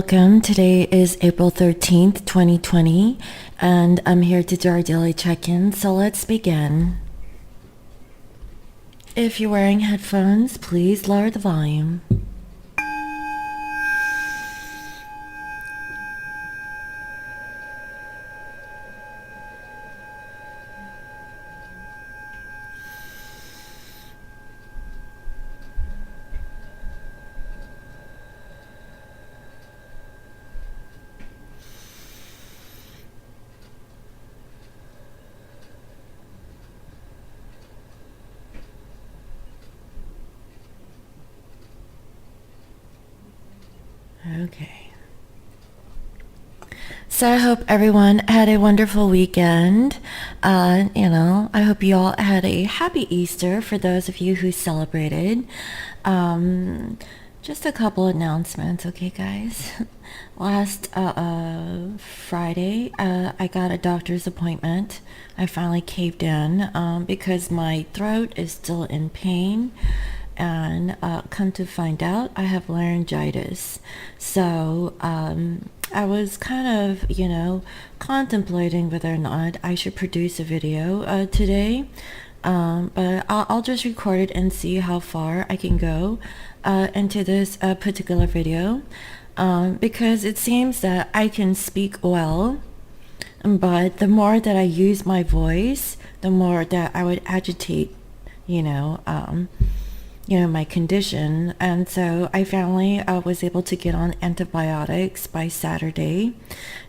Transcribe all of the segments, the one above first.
welcome. Today is April 13th, 2020, and I'm here to do our daily check-in, so let's begin. If you're wearing headphones, please lower the volume. Okay. So I hope everyone had a wonderful weekend. I hope you all had a happy Easter for those of you who celebrated. Just a couple announcements, okay, guys? Last Friday, I got a doctor's appointment. I finally caved in because my throat is still in pain. And come to find out, I have laryngitis. So I was kind of, contemplating whether or not I should produce a video today. But I'll just record it and see how far I can go into this particular video. Because it seems that I can speak well, but the more that I use my voice, the more that I would agitate, my condition. And so I finally was able to get on antibiotics by Saturday.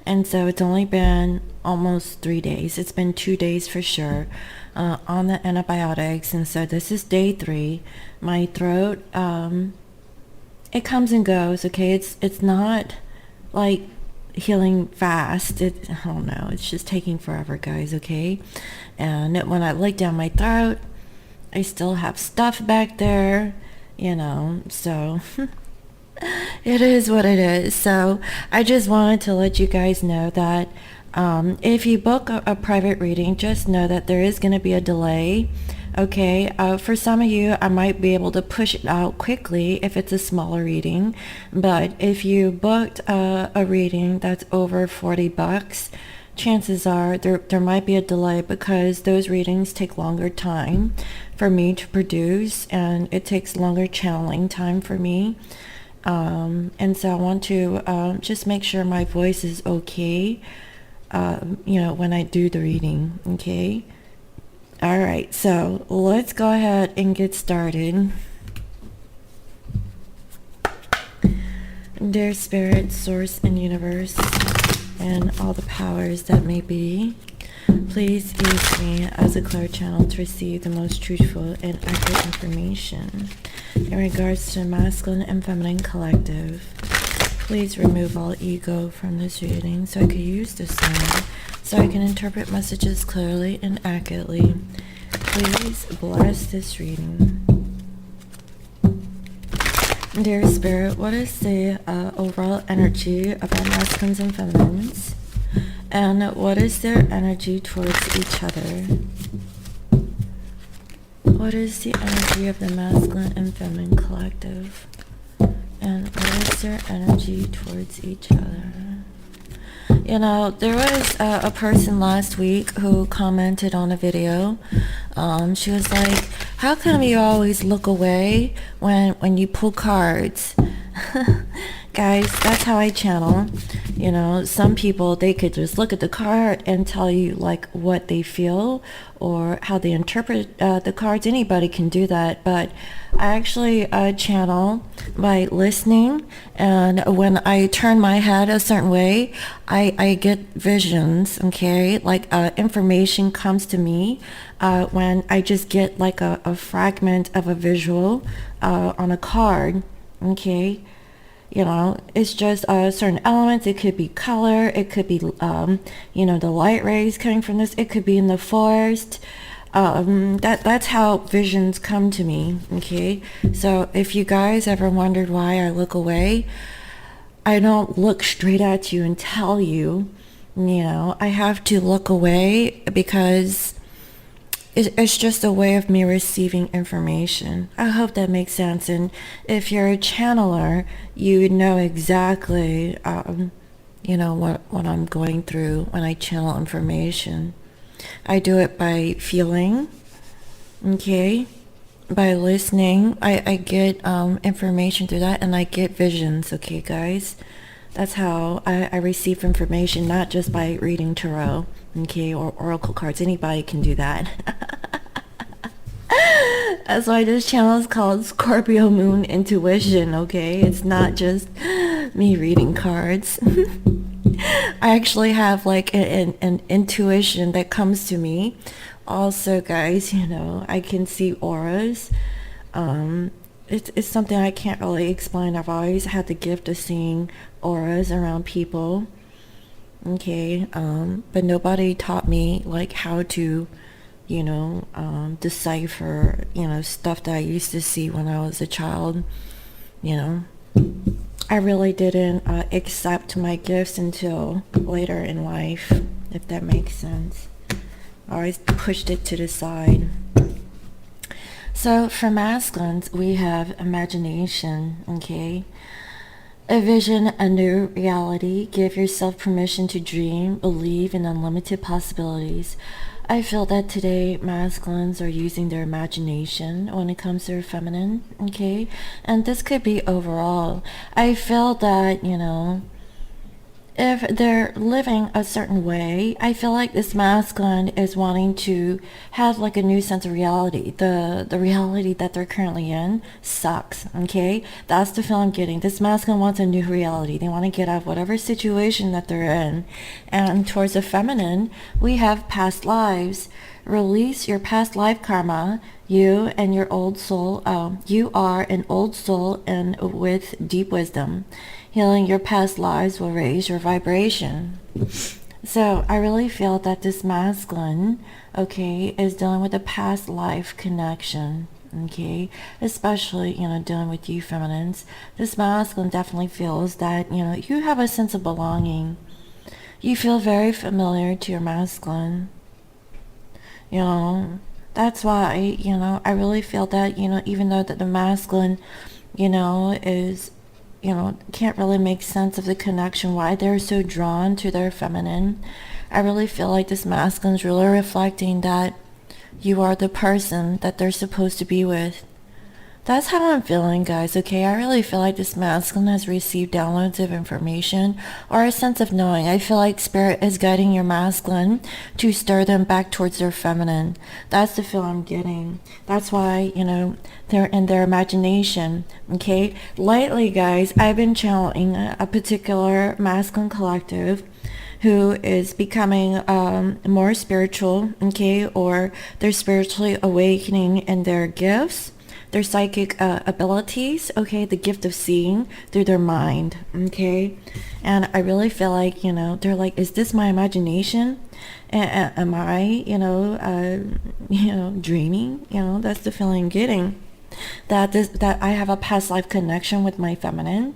And so it's only been almost 3 days. It's been 2 days for sure on the antibiotics. And so this is day 3. My throat, it comes and goes, okay? It's not like healing fast. I don't know. It's just taking forever, guys, okay? And when I lay down my throat, I still have stuff back there, so it is what it is. So I just wanted to let you guys know that if you book a private reading, just know that there is going to be a delay. Okay, for some of you, I might be able to push it out quickly if it's a smaller reading. But if you booked a reading that's over $40, chances are there might be a delay because those readings take longer time for me to produce, and it takes longer channeling time for me. And so I want to just make sure my voice is okay, when I do the reading, okay? All right, so let's go ahead and get started. Dear Spirit, Source, and Universe, and all the powers that may be, please use me as a clear channel to receive the most truthful and accurate information in regards to masculine and feminine collective. Please remove all ego from this reading so I can use this sound, so I can interpret messages clearly and accurately. Please bless this reading. Dear Spirit, what is the overall energy about masculines and feminines? And what is their energy towards each other? What is the energy of the masculine and feminine collective? And what is their energy towards each other? There was a person last week who commented on a video. She was like, how come you always look away when you pull cards? Guys, that's how I channel. Some people, they could just look at the card and tell you like what they feel or how they interpret the cards. Anybody can do that, but I actually channel by listening, and when I turn my head a certain way, I get visions, okay? Like information comes to me when I just get like a fragment of a visual on a card, okay? It's just certain elements. It could be color. It could be, the light rays coming from this. It could be in the forest. That's how visions come to me, okay? So if you guys ever wondered why I look away, I don't look straight at you and tell you, I have to look away because it's just a way of me receiving information. I hope that makes sense. And if you're a channeler, you know exactly, what I'm going through when I channel information. I do it by feeling, okay? By listening. I get information through that, and I get visions, okay, guys? That's how I receive information, not just by reading tarot, okay, or oracle cards. Anybody can do that. That's why this channel is called Scorpio Moon Intuition, okay? It's not just me reading cards. I actually have like an intuition that comes to me. Also, guys, I can see auras. It's something I can't really explain. I've always had the gift of seeing auras around people. Okay, but nobody taught me like how to, decipher, stuff that I used to see when I was a child. I really didn't accept my gifts until later in life, if that makes sense. I always pushed it to the side. So for masculines, we have imagination, okay? A vision, a new reality. Give yourself permission to dream, believe in unlimited possibilities. I feel that today masculines are using their imagination when it comes to their feminine, okay? And this could be overall. I feel that, if they're living a certain way, I feel like this masculine is wanting to have like a new sense of reality. The reality that they're currently in sucks, okay? That's the feel I'm getting. This masculine wants a new reality. They want to get out of whatever situation that they're in. And towards the feminine, we have past lives. Release your past life karma. You and your old soul, you are an old soul and with deep wisdom. Healing your past lives will raise your vibration. So I really feel that this masculine, okay, is dealing with a past life connection, okay? Especially, dealing with you feminines. This masculine definitely feels that, you have a sense of belonging. You feel very familiar to your masculine. That's why, I really feel that, even though that the masculine, is, can't really make sense of the connection, why they're so drawn to their feminine. I really feel like this masculine is really reflecting that you are the person that they're supposed to be with. That's how I'm feeling, guys, okay? I really feel like this masculine has received downloads of information or a sense of knowing. I feel like spirit is guiding your masculine to stir them back towards their feminine. That's the feel I'm getting. That's why, they're in their imagination, okay? Lately, guys, I've been channeling a particular masculine collective who is becoming more spiritual, okay? Or they're spiritually awakening in their gifts, their psychic abilities, okay, the gift of seeing through their mind, okay? And I really feel like, they're like, is this my imagination? Am I, dreaming? That's the feeling I'm getting. That I have a past life connection with my feminine.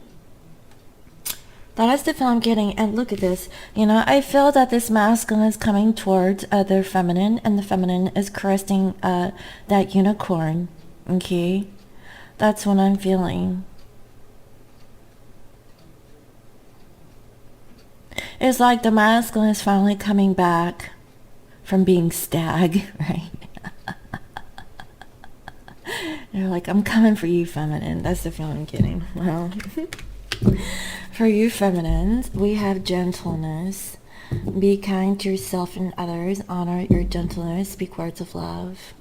That is the feel I'm getting. And look at this. I feel that this masculine is coming towards their feminine, and the feminine is caressing that unicorn. Okay, that's what I'm feeling. It's like the masculine is finally coming back from being stag, right? They're like, I'm coming for you, feminine. That's the feeling I'm getting. Well, for you feminines, we have gentleness. Be kind to yourself and others. Honor your gentleness. Speak words of love.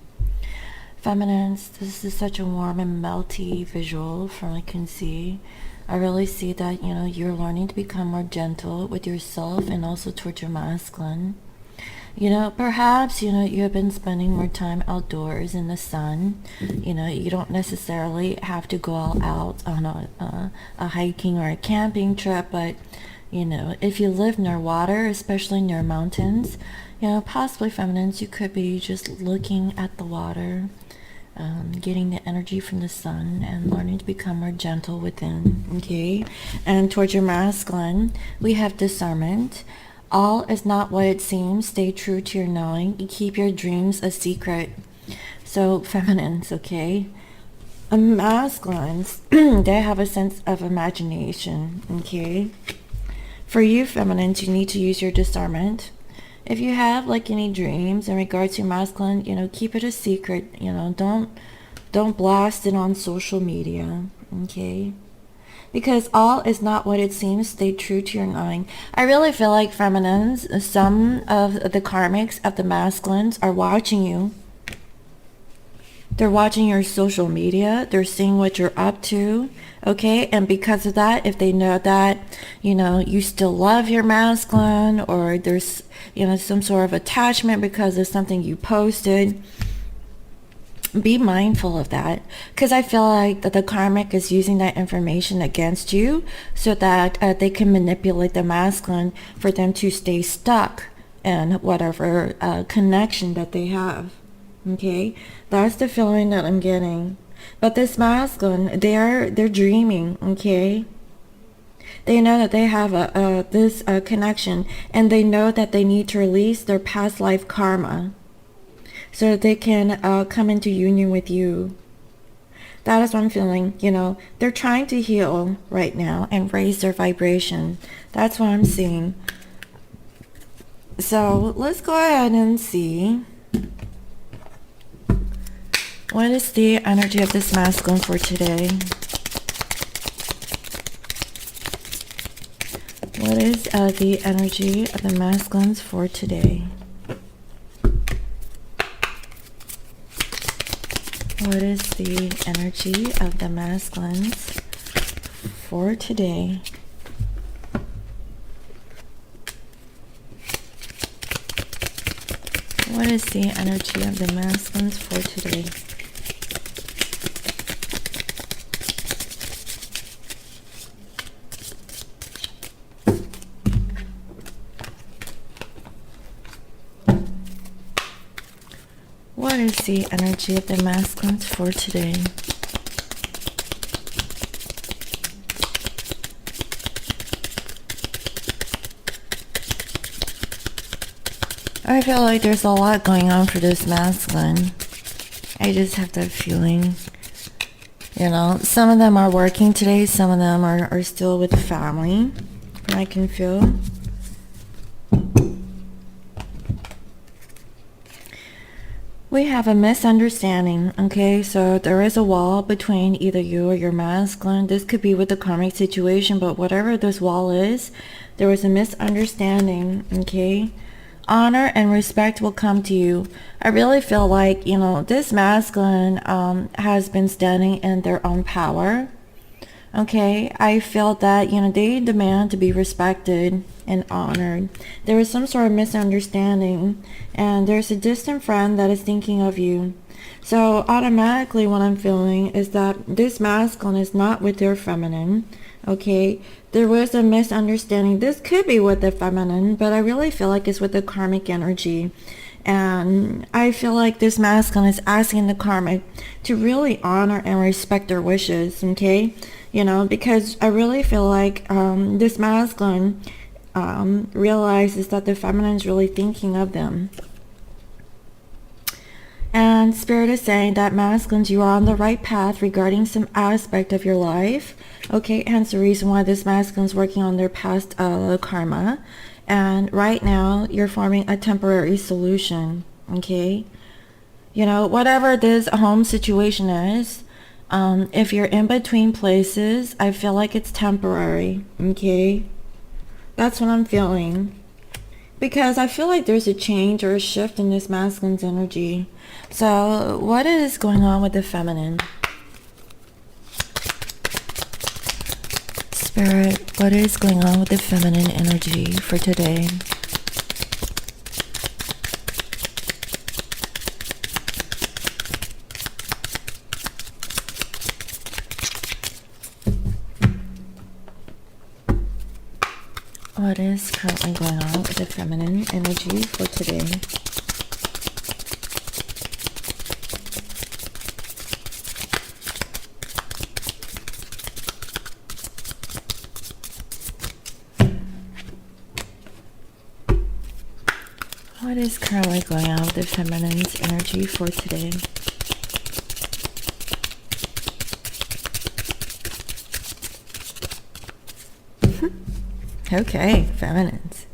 Feminines, this is such a warm and melty visual from what I can see. I really see that, you're learning to become more gentle with yourself and also towards your masculine. Perhaps, you have been spending more time outdoors in the sun. You don't necessarily have to go all out on a hiking or a camping trip, but, if you live near water, especially near mountains, possibly feminines, you could be just looking at the water, getting the energy from the sun and learning to become more gentle within, okay? And towards your masculine, we have discernment. All is not what it seems. Stay true to your knowing. You keep your dreams a secret. So feminines, okay? Masculines, they have a sense of imagination, okay? For you feminines, you need to use your discernment. If you have like any dreams in regards to masculine, keep it a secret. Don't blast it on social media, okay? Because all is not what it seems. Stay true to your knowing. I really feel like feminines, some of the karmics of the masculines are watching you. They're watching your social media. They're seeing what you're up to. Okay, and because of that, if they know that, you still love your masculine, or there's, some sort of attachment because of something you posted, be mindful of that, because I feel like that the karmic is using that information against you so that they can manipulate the masculine for them to stay stuck in whatever connection that they have. Okay, that's the feeling that I'm getting. But this masculine, they're dreaming. Okay, they know that they have this connection, and they know that they need to release their past life karma so that they can come into union with you. That is what I'm feeling. They're trying to heal right now and raise their vibration. That's what I'm seeing. So let's go ahead and see. What is the energy of this masculine for today? What is the energy of the masculines for today? What is the energy of the masculines for today? What is the energy of the masculines for today? What is the energy of the masculines for today? I feel like there's a lot going on for this masculine. I just have that feeling. Some of them are working today, some of them are still with the family. I can feel. We have a misunderstanding, okay? So there is a wall between either you or your masculine. This could be with the karmic situation, but whatever this wall is, there was a misunderstanding, okay? Honor and respect will come to you. I really feel like, this masculine has been standing in their own power. Okay, I feel that, they demand to be respected and honored. There is some sort of misunderstanding, and there's a distant friend that is thinking of you. So automatically what I'm feeling is that this masculine is not with their feminine. Okay, there was a misunderstanding. This could be with the feminine, but I really feel like it's with the karmic energy. And I feel like this masculine is asking the karmic to really honor and respect their wishes, okay? Because I really feel like this masculine realizes that the feminine is really thinking of them. And Spirit is saying that masculines, you are on the right path regarding some aspect of your life. Okay, hence the reason why this masculine is working on their past karma. And right now, you're forming a temporary solution. Okay? Whatever this home situation is, if you're in between places, I feel like it's temporary. Okay? That's what I'm feeling. Because I feel like there's a change or a shift in this masculine's energy. So what is going on with the feminine? Spirit, what is going on with the feminine energy for today? What is currently going on with the feminine energy for today? currently going out with the feminine's energy for today. Okay, feminines.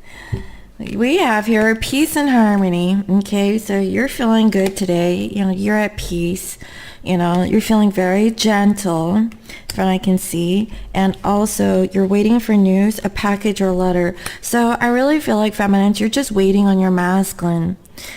We have here peace and harmony. Okay, so you're feeling good today. You know, you're at peace. You know, you're feeling very gentle, from what I can see. And also, you're waiting for news, a package or letter. So I really feel like, feminines, you're just waiting on your masculine.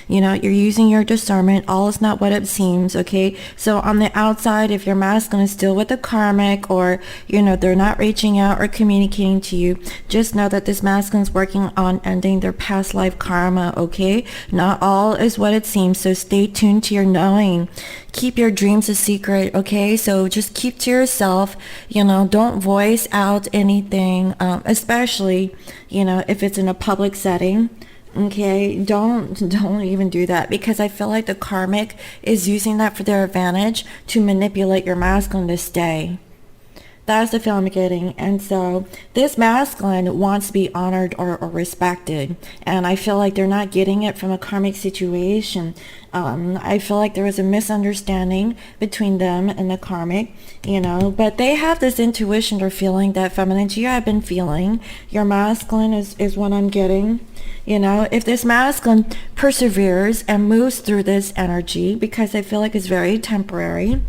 You know, you're using your discernment. All is not what it seems, okay? So on the outside, if your masculine is still with the karmic, or, you know, they're not reaching out or communicating to you, just know that this masculine is working on ending their past life karma, okay? Not all is what it seems, so stay tuned to your knowing. Keep your dreams a secret, okay? So just keep to yourself, you know, don't voice out anything, especially, you know, if it's in a public setting. Okay, don't even do that, because I feel like the karmic is using that for their advantage to manipulate your masculine to stay. That's the feel I'm getting. And so this masculine wants to be honored or respected, and I feel like they're not getting it from a karmic situation. I feel like there was a misunderstanding between them and the karmic, you know, but they have this intuition or feeling that, feminine, you have been feeling. Your masculine is what I'm getting. You know, if this masculine perseveres and moves through this energy, because I feel like it's very temporary,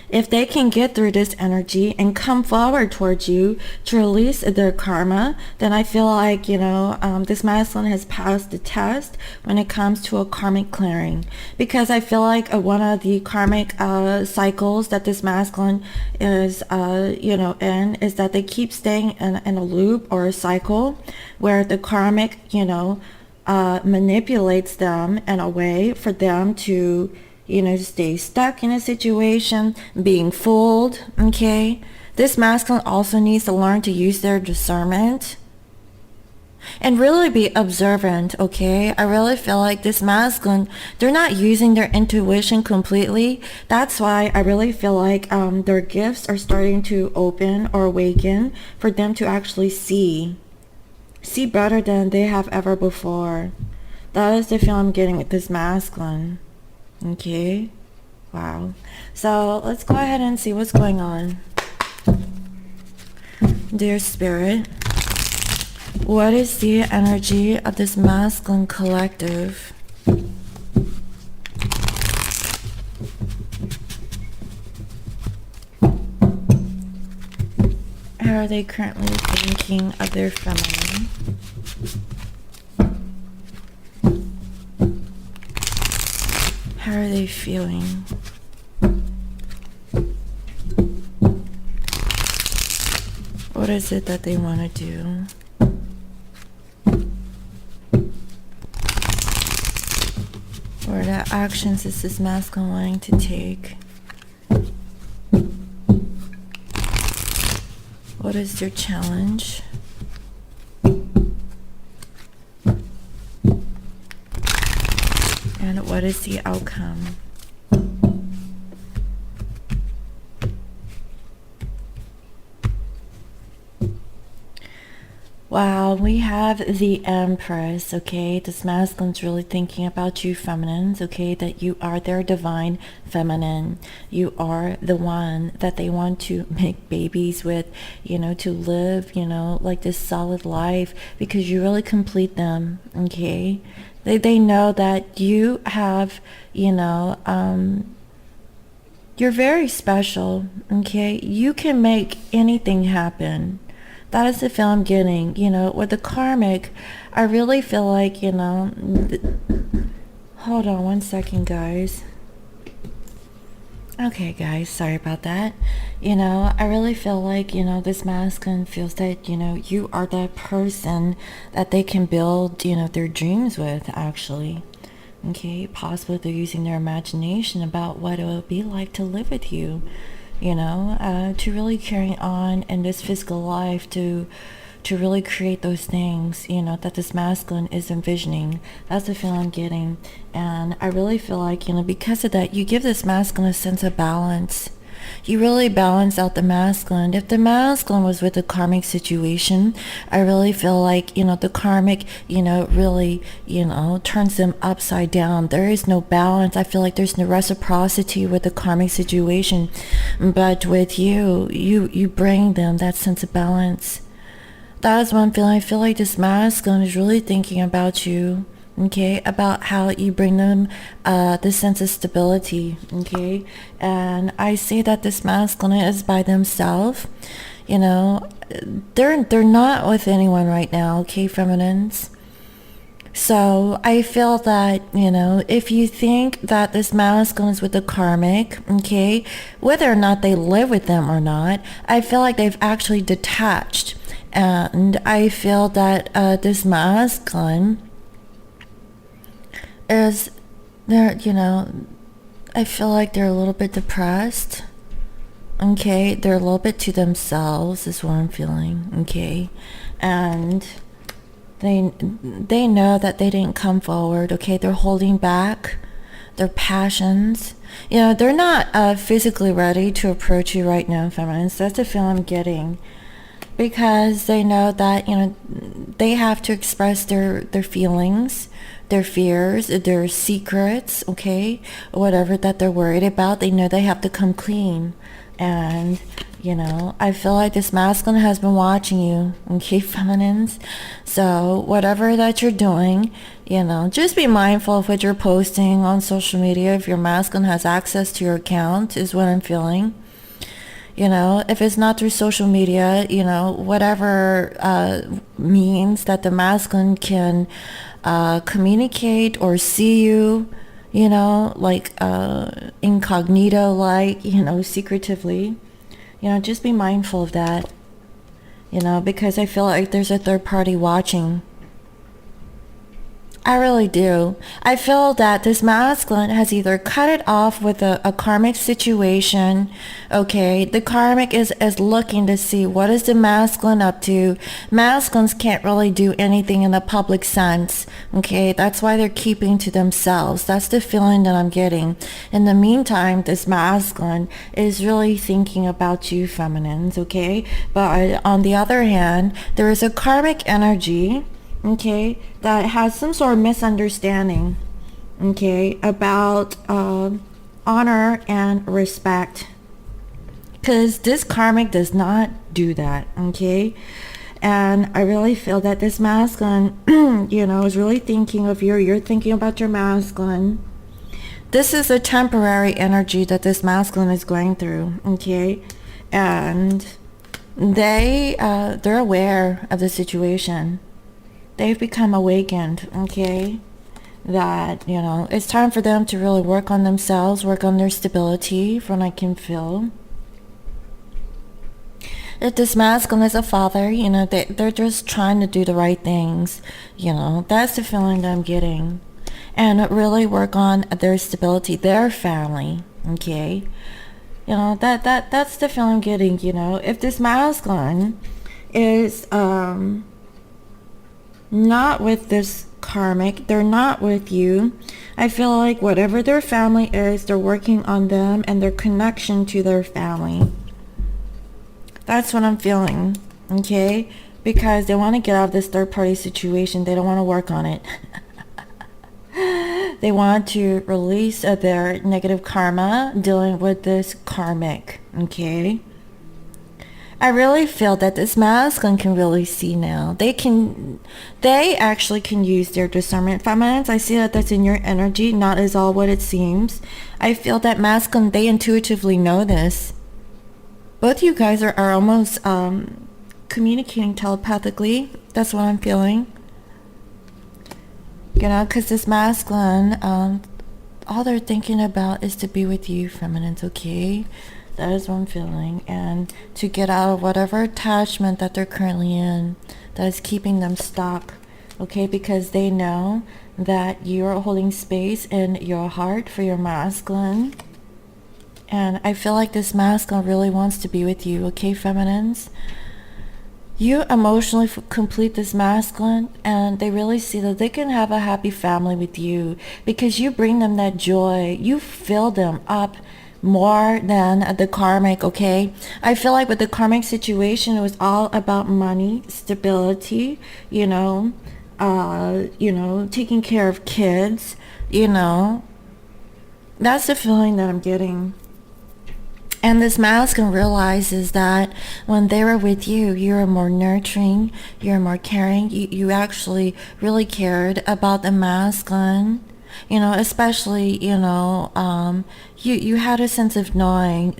if they can get through this energy and come forward towards you to release their karma, then I feel like, you know, this masculine has passed the test when it comes to a karmic clearing. Because I feel like one of the karmic cycles that this masculine is, you know, in, is that they keep staying in a loop or a cycle where the karmic, you know, manipulates them in a way for them to, you know, stay stuck in a situation, being fooled, okay? This masculine also needs to learn to use their discernment and really be observant, okay? I really feel like this masculine, they're not using their intuition completely. That's why I really feel like their gifts are starting to open or awaken for them to actually see better than they have ever before. That is the feel I'm getting with this masculine. Okay, wow. So let's go ahead and see what's going on. Dear Spirit, what is the energy of this masculine collective? How are they currently thinking of their feminine? How are they feeling? What is it that they want to do? What are the actions is this masculine wanting to take? What is their challenge? And what is the outcome? Wow, we have the Empress, okay? This masculine's really thinking about you feminines, okay? That you are their divine feminine. You are the one that they want to make babies with, you know, to live, you know, like this solid life, because you really complete them, okay? They know that you have, you know, you're very special, okay? You can make anything happen. That is the feel I'm getting, you know, with the karmic. I really feel like, you know, hold on one second, guys. Okay, guys, sorry about that. You know, I really feel like, you know, this masculine feels that, you know, you are that person that they can build, you know, their dreams with, actually. Okay, possibly they're using their imagination about what it would be like to live with you. You know, to really carry on in this physical life, to really create those things, you know, that this masculine is envisioning. That's the feeling I'm getting. And I really feel like, you know, because of that, you give this masculine a sense of balance. You really balance out the masculine. If the masculine was with a karmic situation, I really feel like, the karmic, really, turns them upside down. There is no balance. I feel like there's no reciprocity with the karmic situation. But with you bring them that sense of balance. That is what I'm feeling. I feel like this masculine is really thinking about you. Okay, about how you bring them this sense of stability. Okay, and I see that this masculine is by themselves. They're not with anyone right now. Okay, feminines. So I feel that, if you think that this masculine is with the karmic, okay, whether or not they live with them or not, I feel like they've actually detached. And I feel that this masculine is, they're, I feel like they're a little bit depressed. Okay, they're a little bit to themselves is what I'm feeling. Okay, and they know that they didn't come forward. Okay, they're holding back their passions. They're not physically ready to approach you right now, feminines. That's the feeling I'm getting, because they know that they have to express their feelings, their fears, their secrets, okay, whatever that they're worried about. They know they have to come clean. And I feel like this masculine has been watching you, okay, feminines. So whatever that you're doing, just be mindful of what you're posting on social media. If your masculine has access to your account, is what I'm feeling. If it's not through social media, whatever means that the masculine can communicate or see you, like incognito, like, secretively, just be mindful of that, because I feel like there's a third party watching. I really do. I feel that this masculine has either cut it off with a karmic situation. Okay, the karmic is looking to see what is the masculine up to. Masculines can't really do anything in the public sense. Okay, that's why they're keeping to themselves. That's the feeling that I'm getting. In the meantime, this masculine is really thinking about you, feminines. Okay, but on the other hand, there is a karmic energy, okay, that has some sort of misunderstanding, okay, about honor and respect, because this karmic does not do that. Okay, and I really feel that this masculine is really thinking of you. You're thinking about your masculine. This is a temporary energy that this masculine is going through. Okay, and they're aware of the situation. They've become awakened, okay, that, it's time for them to really work on themselves, work on their stability, from what I can feel. If this masculine is a father, they're just trying to do the right things, that's the feeling that I'm getting. And really work on their stability, their family, okay. That's the feeling I'm getting. If this masculine is, not with this karmic, they're not with you, I feel like whatever their family is, they're working on them and their connection to their family. That's what I'm feeling, okay, because they want to get out of this third party situation. They don't want to work on it. They want to release their negative karma dealing with this karmic. Okay, I really feel that this masculine can really see now. They actually can use their discernment. Feminines, I see that that's in your energy, not as all what it seems. I feel that masculine, they intuitively know this. Both you guys are almost communicating telepathically. That's what I'm feeling. Because this masculine, all they're thinking about is to be with you, feminines, okay? That is what I'm feeling. And to get out of whatever attachment that they're currently in that is keeping them stuck. Okay, because they know that you're holding space in your heart for your masculine. And I feel like this masculine really wants to be with you. Okay, feminines? You emotionally complete this masculine, and they really see that they can have a happy family with you because you bring them that joy. You fill them up more than the karmic, okay? I feel like with the karmic situation, it was all about money, stability, taking care of kids, That's the feeling that I'm getting. And this masculine realizes that when they were with you, you're more nurturing, you're more caring. You actually really cared about the masculine, especially, you had a sense of knowing,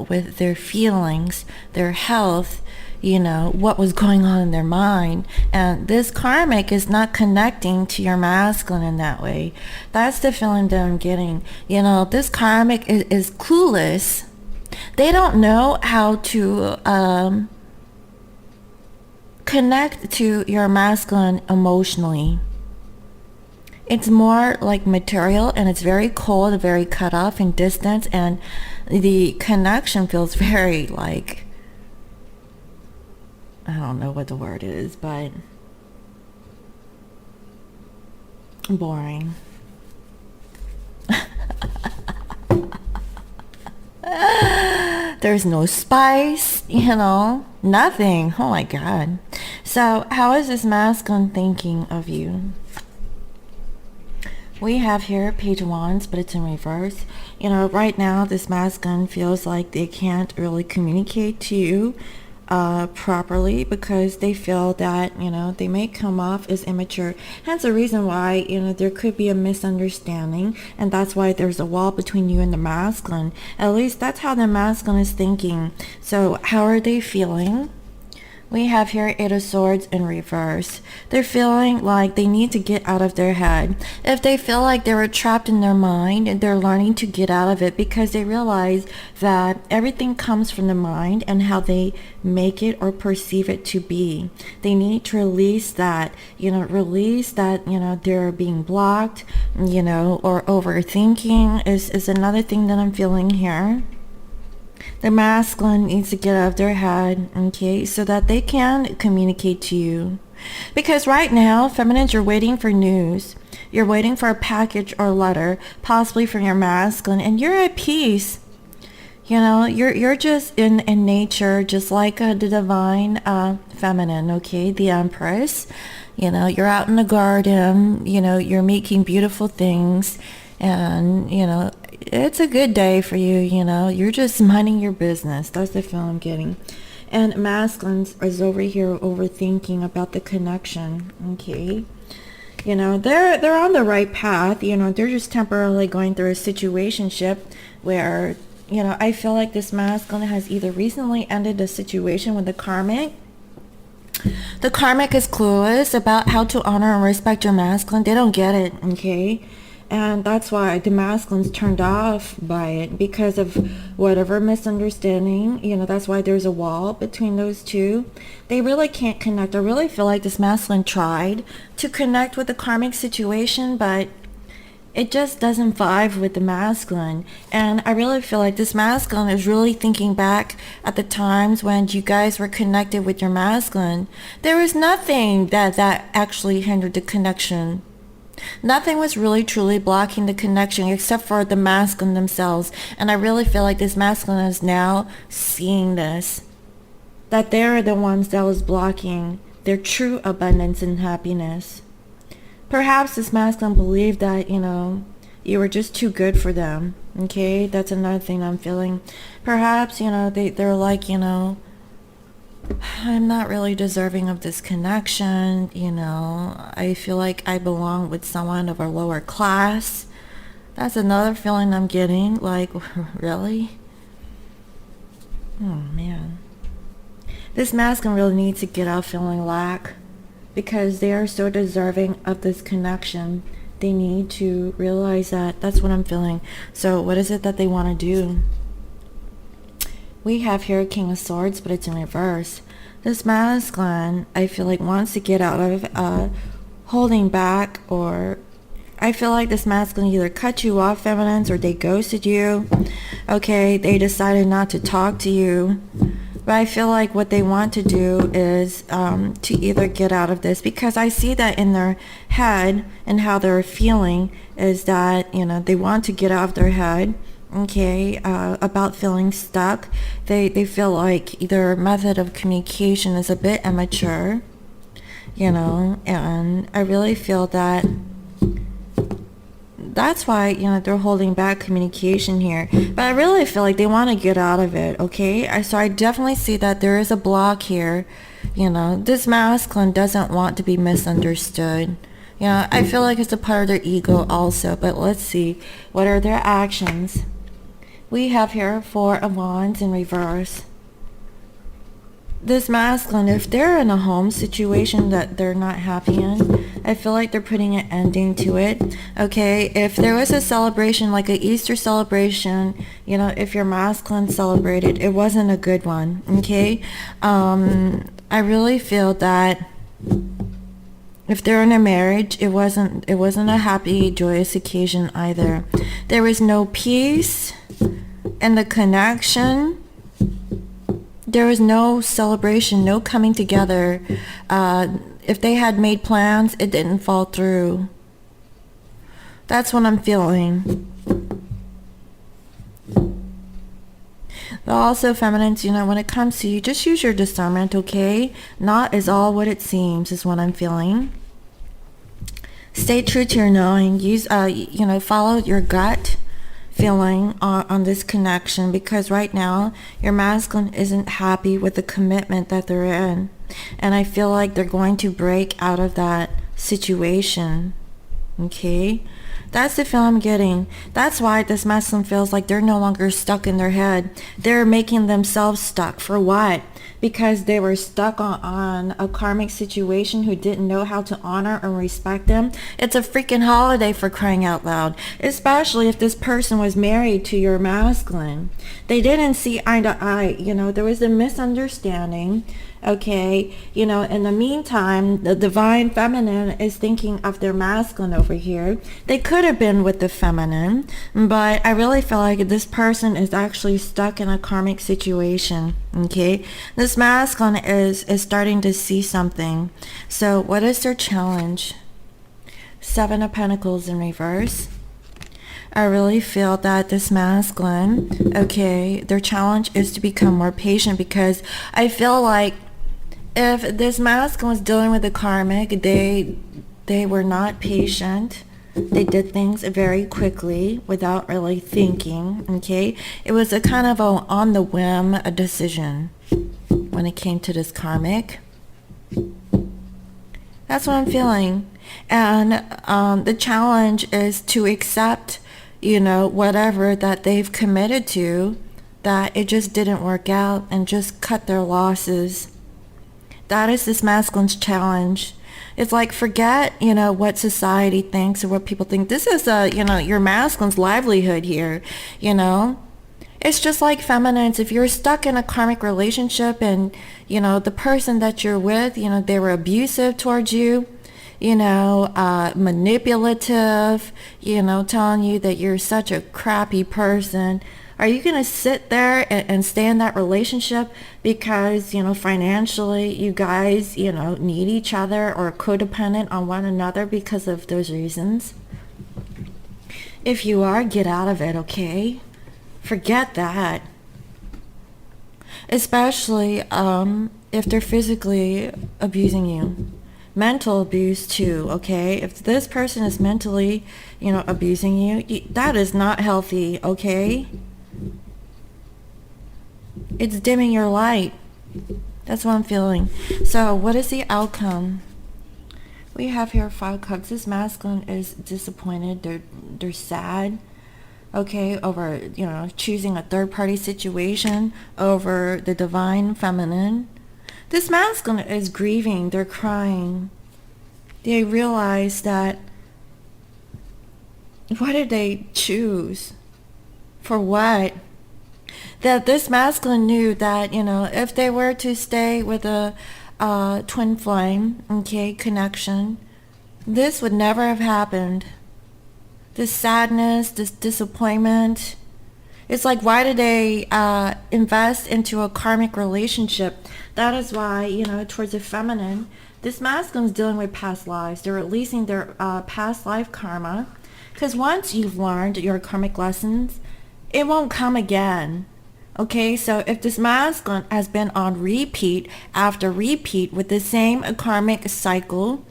with their feelings, their health, what was going on in their mind. And this karmic is not connecting to your masculine in that way. That's the feeling that I'm getting. This karmic is clueless. They don't know how to connect to your masculine emotionally. It's more like material, and it's very cold, very cut off and distant, and the connection feels very like, I don't know what the word is, but boring. There's no spice, nothing. Oh my God. So how is this masculine thinking of you? We have here Page of Wands, but it's in reverse. Right now this masculine feels like they can't really communicate to you properly, because they feel that they may come off as immature. Hence the reason why there could be a misunderstanding, and that's why there's a wall between you and the masculine. At least that's how the masculine is thinking. So how are they feeling? We have here Eight of Swords in reverse. They're feeling like they need to get out of their head. If they feel like they were trapped in their mind, and they're learning to get out of it, because they realize that everything comes from the mind and how they make it or perceive it to be. They need to release that, they're being blocked, or overthinking is another thing that I'm feeling here. The masculine needs to get out of their head, okay, so that they can communicate to you. Because right now, feminines, you're waiting for news. You're waiting for a package or letter, possibly from your masculine, and you're at peace. You're just in nature, just like the divine feminine, okay, the Empress. You're out in the garden, you're making beautiful things, and, it's a good day for you, you're just minding your business. That's the feeling I'm getting. And masculine is over here overthinking about the connection, okay? They're on the right path, they're just temporarily going through a situationship where, I feel like this masculine has either recently ended a situation with the karmic. The karmic is clueless about how to honor and respect your masculine. They don't get it, okay? And that's why the masculine's turned off by it, because of whatever misunderstanding. That's why there's a wall between those two. They really can't connect. I really feel like this masculine tried to connect with the karmic situation, but it just doesn't vibe with the masculine. And I really feel like this masculine is really thinking back at the times when you guys were connected with your masculine. There was nothing that actually hindered the connection. Nothing was really truly blocking the connection except for the masculine themselves. And I really feel like this masculine is now seeing this, that they're the ones that was blocking their true abundance and happiness. Perhaps this masculine believed that, you were just too good for them. Okay, that's another thing I'm feeling. Perhaps, they're like, I'm not really deserving of this connection, I feel like I belong with someone of a lower class. That's another feeling I'm getting, like, really? Oh man. This masculine really needs to get out feeling lack, because they are so deserving of this connection. They need to realize that. That's what I'm feeling. So what is it that they want to do? We have here King of Swords, but it's in reverse. This masculine, I feel like, wants to get out of holding back, or I feel like this masculine either cut you off, feminines, or they ghosted you. Okay, they decided not to talk to you. But I feel like what they want to do is to either get out of this, because I see that in their head and how they're feeling is that, they want to get out of their head. okay, about feeling stuck. They feel like their method of communication is a bit immature, you know, and I really feel that that's why, you know, they're holding back communication here. But I really feel like they want to get out of it, okay? So I definitely see that there is a block here. You know, this masculine doesn't want to be misunderstood. You know, I feel like it's a part of their ego also. But let's see. What are their actions? We have here 4 of Wands in reverse. This masculine, if they're in a home situation that they're not happy in, I feel like they're putting an ending to it. Okay, if there was a celebration, like an Easter celebration, you know, if your masculine celebrated, it wasn't a good one. Okay, I really feel that if they're in a marriage, it wasn't a happy, joyous occasion either. There was no peace in the connection. There was no celebration, no coming together. If they had made plans, it didn't fall through. That's what I'm feeling. But also, feminines, you know, when it comes to you, just use your discernment, okay? Not is all what it seems, is what I'm feeling. Stay true to your knowing. Use, you know, follow your gut feeling on this connection, because right now your masculine isn't happy with the commitment that they're in, and I feel like they're going to break out of that situation. Okay, that's the feel I'm getting. That's why this masculine feels like they're no longer stuck in their head. They're making themselves stuck. For what? Because they were stuck on a karmic situation who didn't know how to honor and respect them. It's a freaking holiday, for crying out loud. Especially if this person was married to your masculine. They didn't see eye to eye. You know, there was a misunderstanding. Okay, you know, in the meantime, the divine feminine is thinking of their masculine over here. They could have been with the feminine, but I really feel like this person is actually stuck in a karmic situation. Okay, this masculine is starting to see something. So what is their challenge? 7 of Pentacles in reverse. I really feel that this masculine, okay, their challenge is to become more patient, because I feel like if this masculine was dealing with the karmic, they were not patient. They did things very quickly without really thinking. Okay, it was a kind of a on the whim a decision when it came to this karmic. That's what I'm feeling, and the challenge is to accept, you know, whatever that they've committed to, that it just didn't work out, and just cut their losses. That is this masculine's challenge. It's like, forget, you know, what society thinks or what people think. This is, you know, your masculine's livelihood here, you know. It's just like feminines. If you're stuck in a karmic relationship and, you know, the person that you're with, you know, they were abusive towards you, you know, manipulative, you know, telling you that you're such a crappy person. Are you going to sit there and stay in that relationship because, you know, financially you guys, you know, need each other, or codependent on one another because of those reasons? If you are, get out of it, okay? Forget that. Especially if they're physically abusing you. Mental abuse too, okay? If this person is mentally, you know, abusing you, that is not healthy, okay? It's dimming your light. That's what I'm feeling. So what is the outcome? We have here 5 cups. This masculine is disappointed. They're sad, okay, over, you know, choosing a third party situation over the divine feminine. This masculine is grieving. They're crying. They realize that, what did they choose? For what? That this masculine knew that, you know, if they were to stay with a twin flame, okay, connection, this would never have happened. This sadness, this disappointment. It's like, why did they invest into a karmic relationship? That is why, you know, towards the feminine, this masculine is dealing with past lives. They're releasing their past life karma. Because once you've learned your karmic lessons, it won't come again. Okay, so if this masculine has been on repeat after repeat with the same karmic cycle,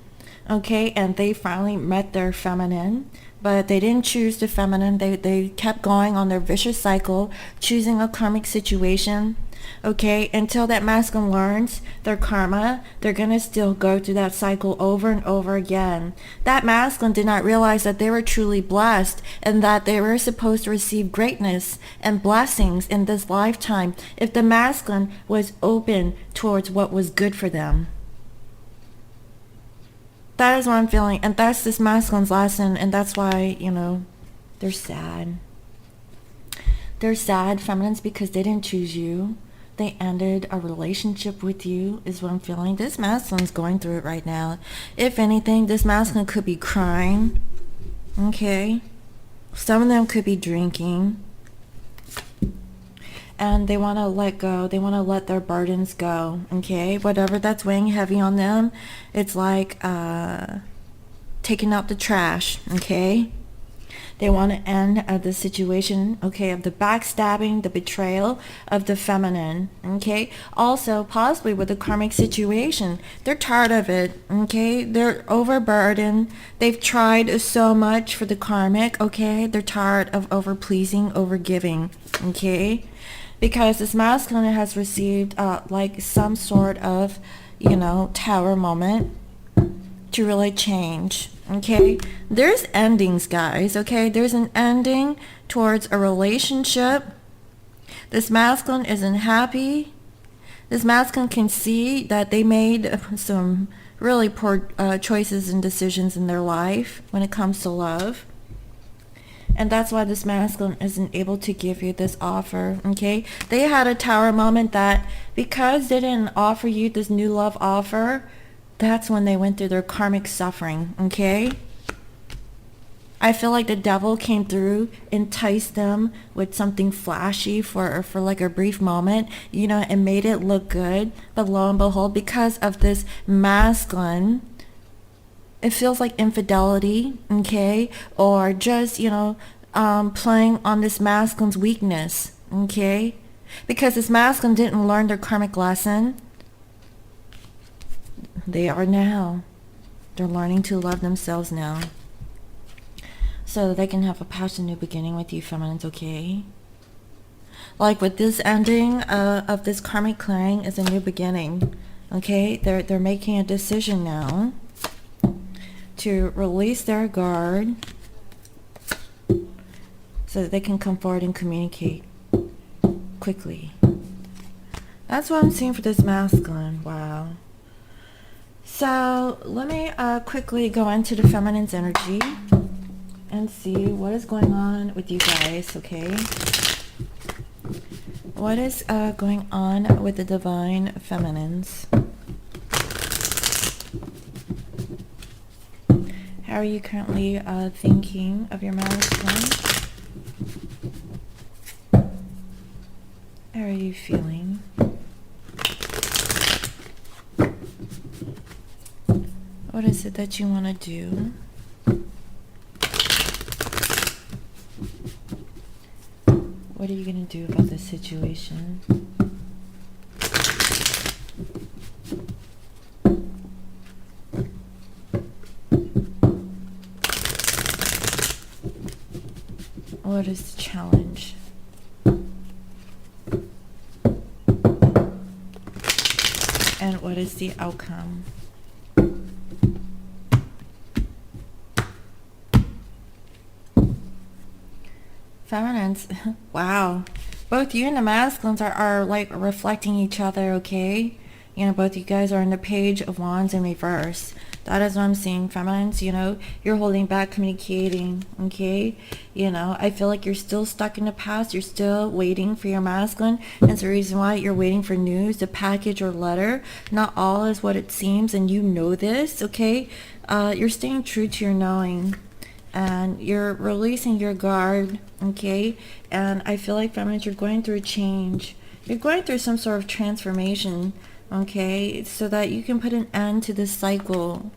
okay, and they finally met their feminine, but they didn't choose the feminine, they kept going on their vicious cycle, choosing a karmic situation, okay, until that masculine learns their karma, they're gonna still go through that cycle over and over again. That masculine did not realize that they were truly blessed and that they were supposed to receive greatness and blessings in this lifetime if the masculine was open towards what was good for them. That is what I'm feeling, and that's this masculine's lesson, and that's why, you know, they're sad. They're sad, feminines, because they didn't choose you. They ended a relationship with you, is what I'm feeling. This masculine's going through it right now. If anything, this masculine could be crying, okay? Some of them could be drinking. And they want to let go. They want to let their burdens go, okay? Whatever that's weighing heavy on them, it's like taking out the trash, okay? They want to end the situation, okay, of the backstabbing, the betrayal of the feminine, okay? Also, possibly with the karmic situation, they're tired of it, okay? They're overburdened. They've tried so much for the karmic, okay? They're tired of over-pleasing, over-giving, okay? Because this masculine has received like some sort of, you know, tower moment to really change, okay? There's endings, guys, okay? There's an ending towards a relationship. This masculine isn't happy. This masculine can see that they made some really poor choices and decisions in their life when it comes to love. And that's why this masculine isn't able to give you this offer, okay? They had a tower moment that because they didn't offer you this new love offer, that's when they went through their karmic suffering, okay? I feel like the devil came through, enticed them with something flashy for like a brief moment, you know, and made it look good. But lo and behold, because of this masculine, it feels like infidelity, okay? Or just, you know, playing on this masculine's weakness, okay? Because this masculine didn't learn their karmic lesson. They are now. They're learning to love themselves now. So that they can have a passionate new beginning with you, feminines, okay? Like with this ending of this karmic clearing is a new beginning, okay? They're making a decision now to release their guard so that they can come forward and communicate quickly. That's what I'm seeing for this masculine. Wow. So let me quickly go into the feminine's energy and see what is going on with you guys, okay? What is going on with the divine feminines? How are you currently thinking of your masculine? How are you feeling? What is it that you want to do? What are you going to do about this situation? What is the challenge? And what is the outcome? Feminines, wow. Both you and the masculines are like reflecting each other, okay? You know, both you guys are in the Page of Wands in reverse. That is what I'm seeing, feminines. You know, you're holding back communicating, okay? You know, I feel like you're still stuck in the past. You're still waiting for your masculine. That's the reason why you're waiting for news, a package or letter. Not all is what it seems, and you know this, okay? You're staying true to your knowing. And you're releasing your guard, okay? And I feel like, feminines, you're going through a change. You're going through some sort of transformation, okay? So that you can put an end to this cycle.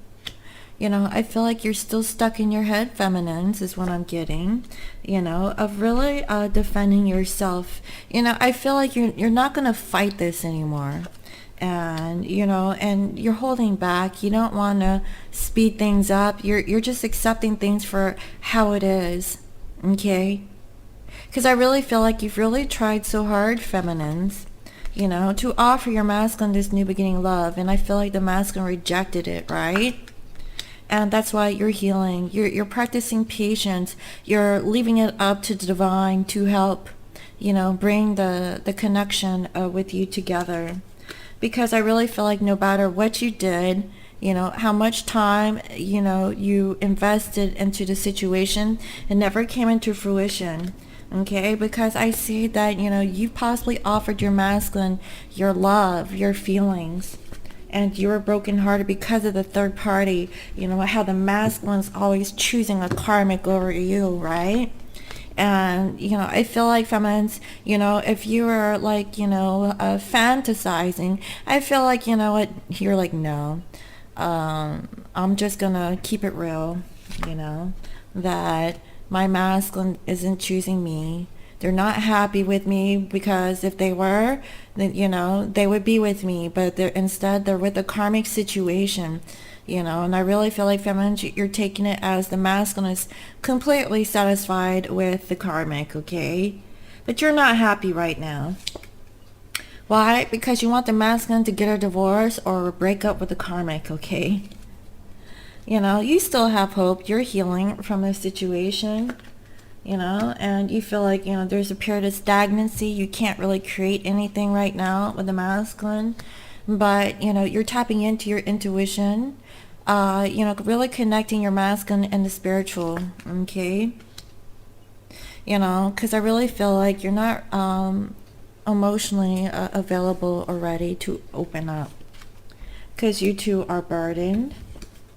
I feel like you're still stuck in your head, feminines, is what I'm getting, of really defending yourself. I feel like you're not going to fight this anymore. And, and you're holding back. You don't want to speed things up. You're just accepting things for how it is. Okay? Because I really feel like you've really tried so hard, feminines, to offer your masculine this new beginning love. And I feel like the masculine rejected it, right? And that's why you're healing. You're practicing patience. You're leaving it up to the divine to help, bring the connection with you together. Because I really feel like no matter what you did, how much time, you invested into the situation, it never came into fruition. Okay, because I see that, you possibly offered your masculine your love, your feelings, and you were brokenhearted because of the third party. How the masculine's always choosing a karmic over you, right? And, I feel like feminines, if you are like, fantasizing, I feel like, what, you're like, no, I'm just gonna keep it real, that my masculine isn't choosing me. They're not happy with me, because if they were, then, they would be with me, but they're with a karmic situation. And I really feel like, feminine, you're taking it as the masculine is completely satisfied with the karmic, okay? But you're not happy right now. Why? Because you want the masculine to get a divorce or break up with the karmic, okay? You still have hope. You're healing from this situation, and you feel like, there's a period of stagnancy. You can't really create anything right now with the masculine, but, you're tapping into your intuition. Really connecting your masculine and the spiritual, okay? Because I really feel like you're not emotionally available or ready to open up. Because you two are burdened,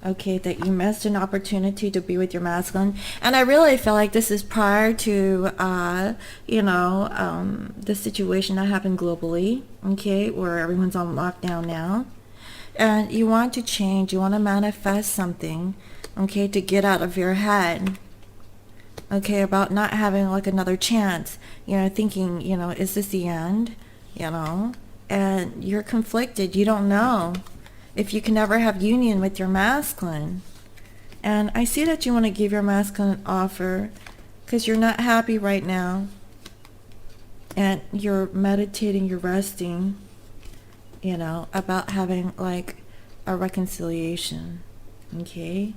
okay, that you missed an opportunity to be with your masculine. And I really feel like this is prior to, the situation that happened globally, okay, where everyone's on lockdown now. And you want to change, you want to manifest something, okay, to get out of your head, okay, about not having like another chance, thinking, is this the end, and you're conflicted. You don't know if you can ever have union with your masculine. And I see that you want to give your masculine an offer because you're not happy right now, and you're meditating, you're resting, about having like a reconciliation. Okay,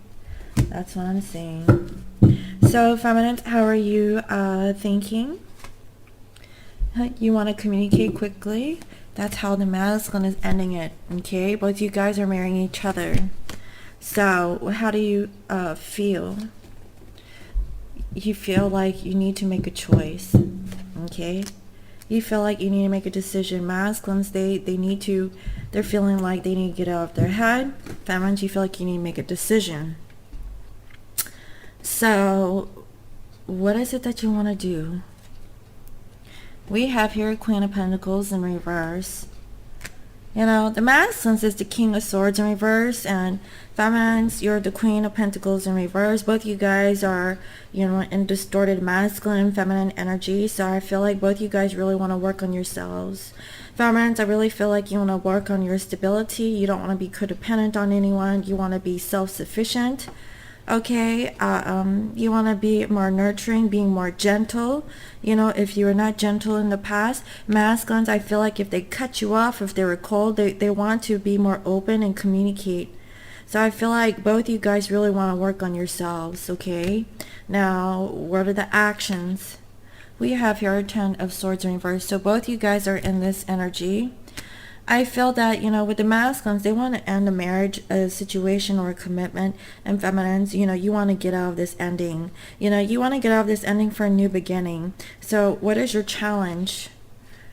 that's what I'm saying. So, feminine, how are you thinking? You want to communicate quickly. That's how the masculine is ending it. Okay, both you guys are marrying each other. So, how do you feel? You feel like you need to make a choice. Okay. You feel like you need to make a decision. Masculines, they're feeling like they need to get out of their head. Feminines, you feel like you need to make a decision. So, what is it that you want to do? We have here Queen of Pentacles in reverse. The masculines is the King of Swords in reverse, and feminines, you're the Queen of Pentacles in reverse. Both you guys are, in distorted masculine and feminine energy. So I feel like both you guys really want to work on yourselves. Feminines, I really feel like you want to work on your stability. You don't want to be codependent on anyone. You want to be self-sufficient. Okay, you want to be more nurturing, being more gentle. If you were not gentle in the past, masculines, I feel like if they cut you off, if they were cold, they want to be more open and communicate. So I feel like both you guys really want to work on yourselves, okay? Now, what are the actions? We have here a Ten of Swords in reverse. So both you guys are in this energy. I feel that, with the masculines, they want to end a marriage, a situation, or a commitment. And feminines, you want to get out of this ending. You want to get out of this ending for a new beginning. So what is your challenge?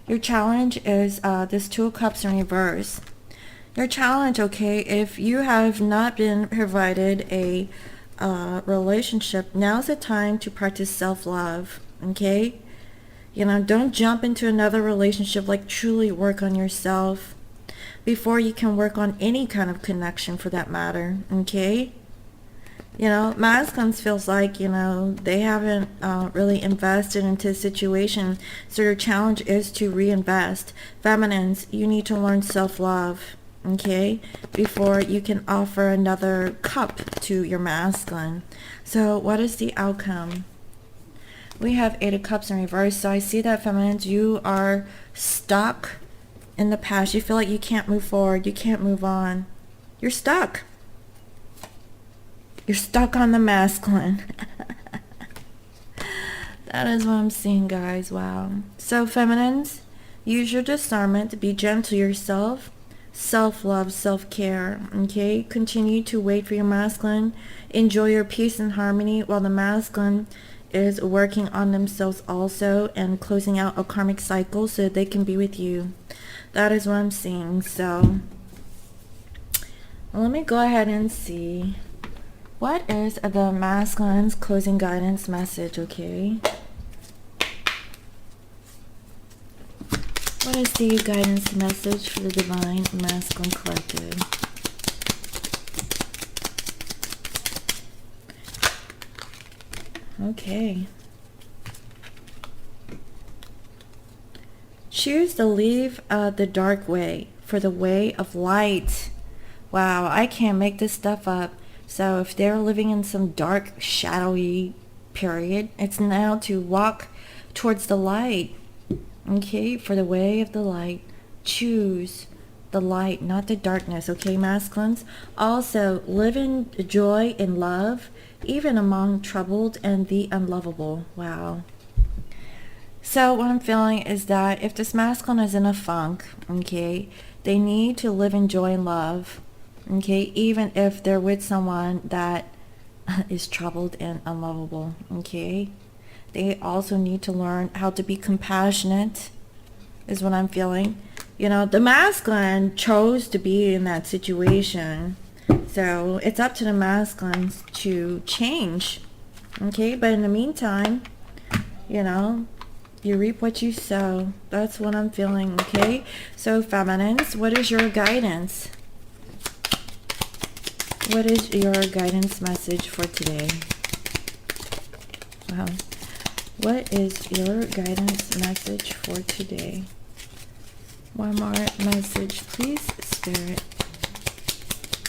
Your challenge is this Two of Cups in reverse. Your challenge, okay, if you have not been provided a relationship, now's the time to practice self-love, okay? Don't jump into another relationship. Like, truly work on yourself before you can work on any kind of connection for that matter, okay? You know, masculines feels like, you know, they haven't really invested into a situation, so your challenge is to reinvest. Feminines, you need to learn self-love, okay, before you can offer another cup to your masculine. So what is the outcome? We have Eight of Cups in reverse, so I see that, feminines, you are stuck in the past. You feel like you can't move forward, you can't move on. You're stuck. You're stuck on the masculine. That is what I'm seeing, guys. Wow. So, feminines, use your discernment. Be gentle to yourself. Self-love, self-care. Okay? Continue to wait for your masculine. Enjoy your peace and harmony while the masculine is working on themselves also and closing out a karmic cycle so that they can be with you. That is what I'm seeing. So, let me go ahead and see. What is the masculine's closing guidance message, okay? What is the guidance message for the Divine Masculine Collective? Okay. Choose to leave the dark way for the way of light. Wow, I can't make this stuff up. So if they're living in some dark, shadowy period, it's now to walk towards the light. Okay, for the way of the light. Choose the light, not the darkness. Okay, masculines. Also, live in joy and love, even among troubled and the unlovable. Wow. So what I'm feeling is that if this masculine is in a funk, okay, they need to live in joy and love. Okay, even if they're with someone that is troubled and unlovable, okay? They also need to learn how to be compassionate, is what I'm feeling. You know, the masculine chose to be in that situation. So it's up to the masculines to change, okay? But in the meantime, you know, you reap what you sow. That's what I'm feeling, okay? So feminines, what is your guidance? What is your guidance message for today? Wow. What is your guidance message for today? One more message, please, Spirit.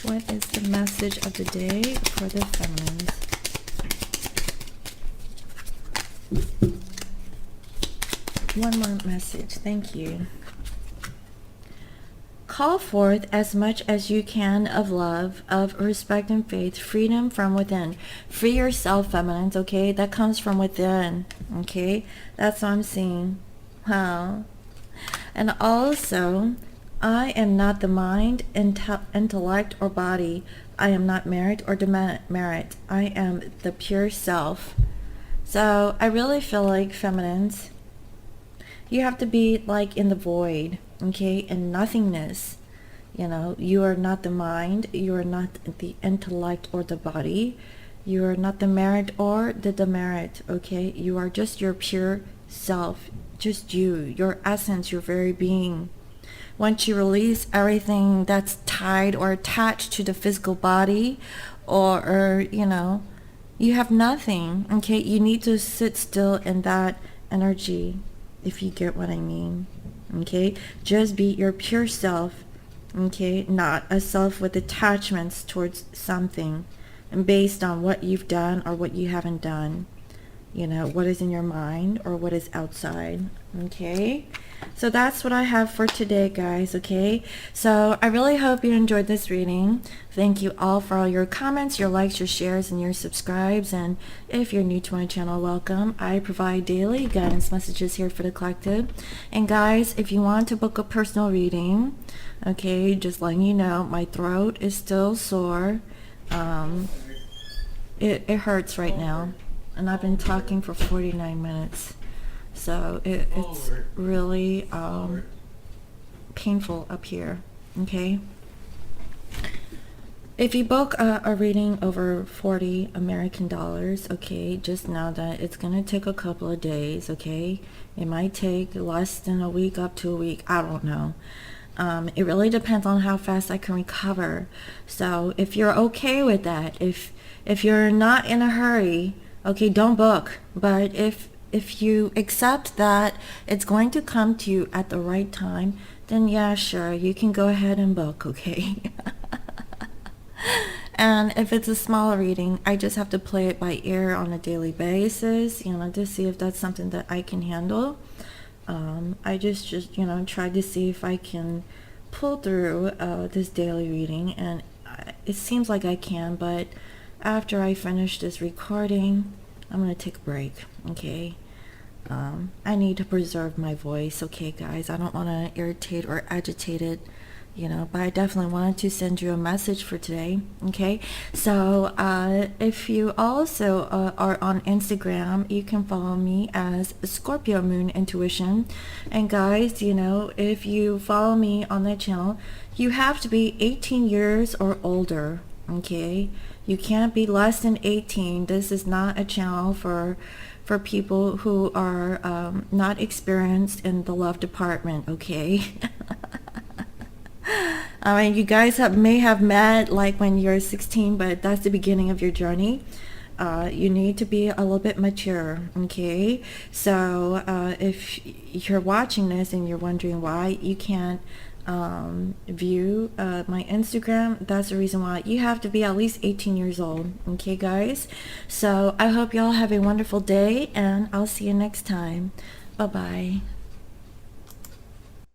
What is the message of the day for the feminines? One more message. Thank you. Call forth as much as you can of love, of respect and faith, freedom from within. Free yourself, feminines, okay? That comes from within, okay? That's what I'm seeing. Wow. And also, I am not the mind, intellect, or body. I am not merit or demerit. I am the pure self. So I really feel like, feminines, you have to be like in the void, okay, in nothingness. You know, you are not the mind, you are not the intellect or the body, you are not the merit or the demerit, okay? You are just your pure self, just you, your essence, your very being. Once you release everything that's tied or attached to the physical body, or you know, you have nothing, okay? You need to sit still in that energy, if you get what I mean, okay? Just be your pure self, okay? Not a self with attachments towards something and based on what you've done or what you haven't done, you know, what is in your mind or what is outside, okay? So that's what I have for today, guys, okay? So I really hope you enjoyed this reading. Thank you all for all your comments, your likes, your shares, and your subscribes. And if you're new to my channel, welcome. I provide daily guidance messages here for the collective. And guys, if you want to book a personal reading, okay, just letting you know, my throat is still sore. It hurts right now. And I've been talking for 49 minutes. So it's really painful up here, okay? If you book a reading over 40 American dollars, okay, just know that it's going to take a couple of days, okay? It might take less than a week, up to a week, I don't know. It really depends on how fast I can recover. So if you're okay with that, if If you're not in a hurry, okay, don't book. But if you accept that it's going to come to you at the right time, then yeah, sure, you can go ahead and book, okay? And if it's a small reading, I just have to play it by ear on a daily basis, you know, to see if that's something that I can handle. I just you know, try to see if I can pull through this daily reading, and it seems like I can, but after I finish this recording, I'm gonna take a break, okay? I need to preserve my voice, okay, guys? I don't want to irritate or agitate it, you know, but I definitely wanted to send you a message for today, okay? So if you also are on Instagram, you can follow me as Scorpio Moon Intuition. And guys, you know, if you follow me on that channel, you have to be 18 years or older, okay? You can't be less than 18. This is not a channel for people who are not experienced in the love department, okay? I mean, you guys may have met like when you're 16, but that's the beginning of your journey. You need to be a little bit mature, okay? So if you're watching this and you're wondering why you can't view my Instagram, that's the reason why. You have to be at least 18 years old, okay, guys? So I hope y'all have a wonderful day, and I'll see you next time. Bye bye.